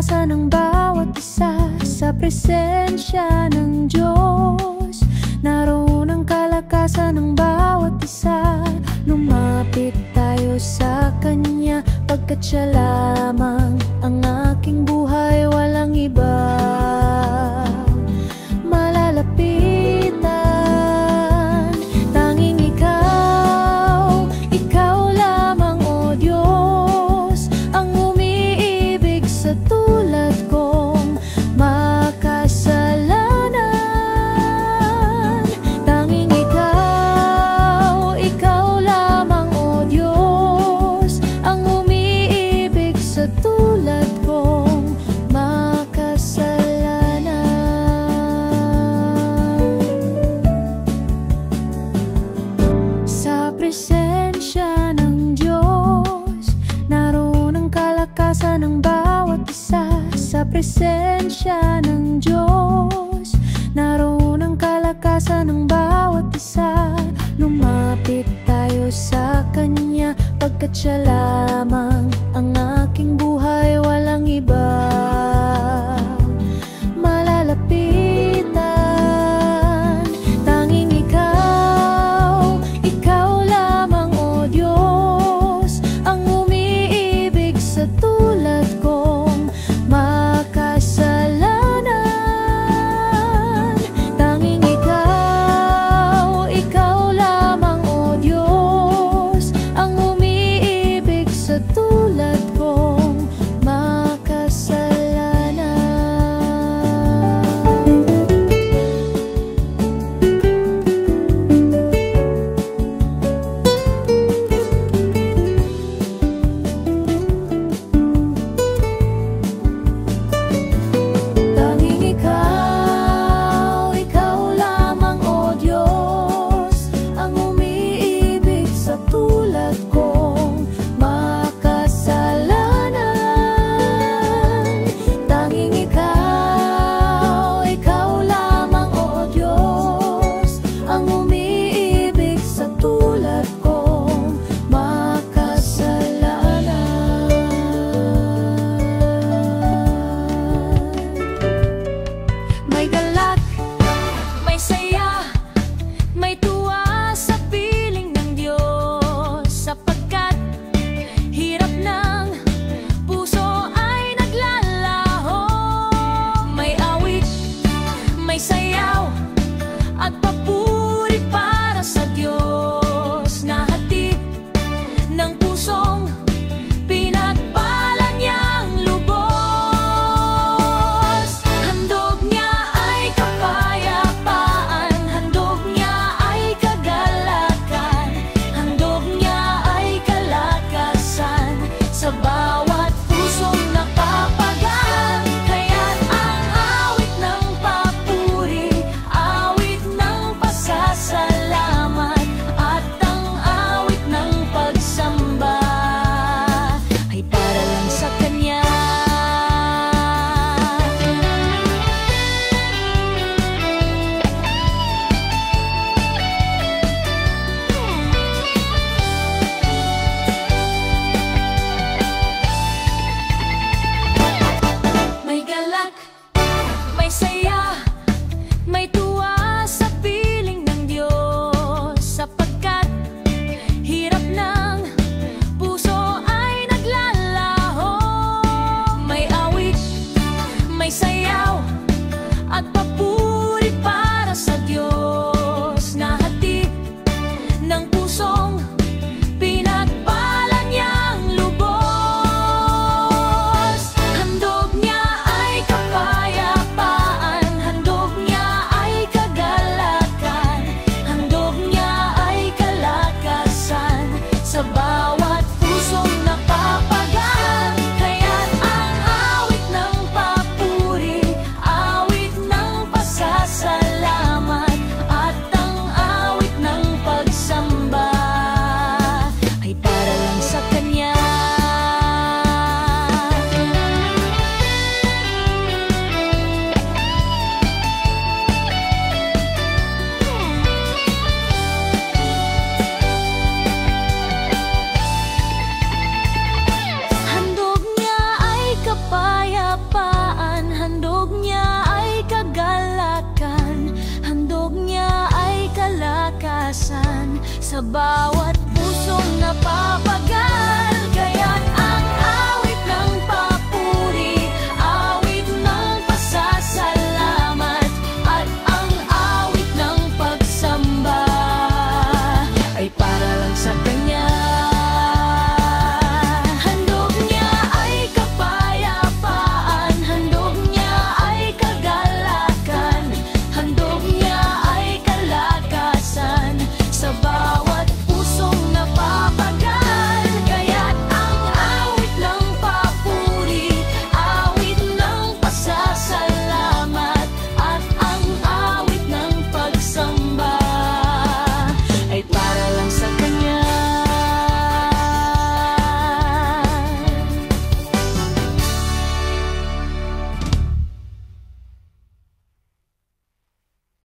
kalakasan ng bawat isa. Sa presensya ng Diyos, naroon ang kalakasan ng bawat isa. Lumapit tayo sa Kanya, pagkat Siya lamang ang aking buhay, walang iba malalapitan. Tanging Ikaw, Ikaw lamang, O Diyos, ang umiibig sa tulad kong makasalanan. Tanging Ikaw, Ikaw lamang, O Diyos, ang umiibig sa tulad kong makasalanan. Sa presensya ng Diyos, naroon ang kalakasan ng bawat isa. Sa presensya ng Diyos, naroon ang kalakasan ng bawat isa. Lumapit tayo sa Kanya, pagkat Siya lamang ang aking buhay, walang iba malalapitan. Tanging Ikaw, Ikaw lamang, O Diyos, ang umiibig sa tulad kong makasalanan. Tanging Ikaw, Ikaw lamang, O Diyos, ang umiibig sa tulad kong makasalanan. Tanging Ikaw, Ikaw lamang, O Diyos, ang umiibig sa tulad kong makasalanan. Tanging Ikaw, Ikaw lamang, O Diyos, ang umiibig sa tulad kong makasalanan. May galak, may saya, may tuwa sa piling ng Diyos, sapagkat hirap ng puso ay naglalaho. May awit, may sayaw, at papuri para sa Diyos, na hatid ng pusong pinagpala niyang lubos. Handog niya ay kapayapaan, handog niya ay kagalakan, handog niya ay kalakasan sa bawat pusong nakapagaan. Kaya't ang awit ng papuri, awit ng pasasalamat, at ang awit ng pagsamba ay para lang sa Kanya. May galak, may saya, may tuwa sa piling ng Diyos, sapagkat hirap ng puso ay naglalaho. May awit, may sayaw, at papuri para sa Diyos, na hatid ng pusong pinagpala niyang lubos. Handog niya ay kapayapaan, handog niya ay kagalakan, handog niya ay kalakasan sa bawat pusong nakapagaan. Kaya't ang awit ng papuri, bawat pusong napapa